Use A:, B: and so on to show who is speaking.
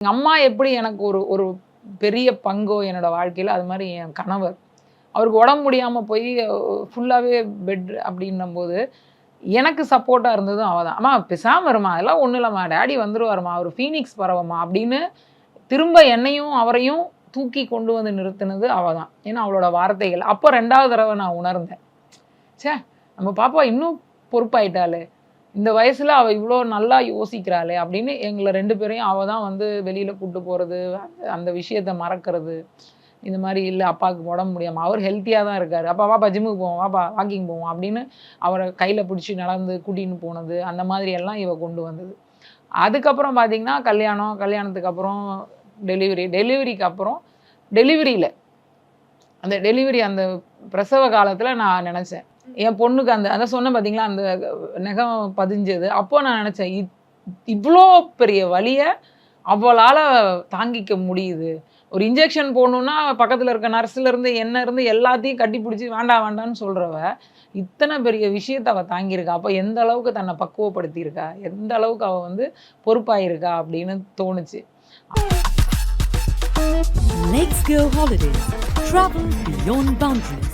A: எங்கள் அம்மா எப்படி எனக்கு ஒரு ஒரு பெரிய பங்கோ என்னோட வாழ்க்கையில், அது மாதிரி என் கணவர் அவருக்கு உடம்பு முடியாமல் போய் ஃபுல்லாகவே பெட் அப்படின்னும் போது எனக்கு சப்போர்ட்டாக இருந்ததும் அவள் தான். அம்மா பேசாமல் வருமா, அதெல்லாம் ஒன்றும் இல்லைம்மா, டேடி வந்துருவாருமா, அவர் ஃபீனிக்ஸ் பறவைம்மா அப்படின்னு திரும்ப என்னையும் அவரையும் தூக்கி கொண்டு வந்து நிறுத்தினது அவள் தான். ஏன்னா அவளோட வார்த்தைகள். அப்போ 2வது தடவை நான் உணர்ந்தேன், சே நம்ம பாப்பா இன்னும் பொறுப்பாயிட்டாளே, இந்த வயசில் அவள் இவ்வளோ நல்லா யோசிக்கிறாளே அப்படின்னு எங்களை 2 பேரையும் அவள் தான் வந்து வெளியில் கூப்பிட்டு போகிறது, அந்த விஷயத்தை மறக்கிறது. இந்த மாதிரி இல்லை அப்பாவுக்கு உடம்பு முடியாமல், அவர் ஹெல்த்தியாக தான் இருக்கார், அப்பா வாப்பா ஜிம்முக்கு போவோம், வாப்பா வாக்கிங் போவோம் அப்படின்னு அவரை கையில் பிடிச்சி நடந்து கூட்டின்னு போனது, அந்த மாதிரி எல்லாம் இவ கொண்டு வந்தது. அதுக்கப்புறம் பார்த்தீங்கன்னா கல்யாணத்துக்கு அப்புறம் டெலிவரிக்கு அப்புறம் டெலிவரியில் அந்த டெலிவரி அந்த பிரசவ காலத்தில் நான் நினச்சேன், என் பொண்ணுக்கு அந்த சொன்னேன் பார்த்தீங்களா, அந்த நகம் பதிஞ்சது. அப்போ நான் நினச்சேன், இவ்வளோ பெரிய வலியை அவளால் தாங்கிக்க முடியுது. ஒரு இன்ஜெக்ஷன் போடணுன்னா பக்கத்தில் இருக்க நர்ஸ்லேருந்து என்ன இருந்து எல்லாத்தையும் கட்டி பிடிச்சி வேண்டாம் வேண்டான்னு சொல்கிறவ இத்தனை பெரிய விஷயத்தை அவள் தாங்கியிருக்கா. அப்போ எந்த அளவுக்கு தன்னை பக்குவப்படுத்தியிருக்கா, எந்த அளவுக்கு அவள் வந்து பொறுப்பாயிருக்கா அப்படின்னு தோணுச்சு.
B: Let's go holidays. Travel beyond boundaries.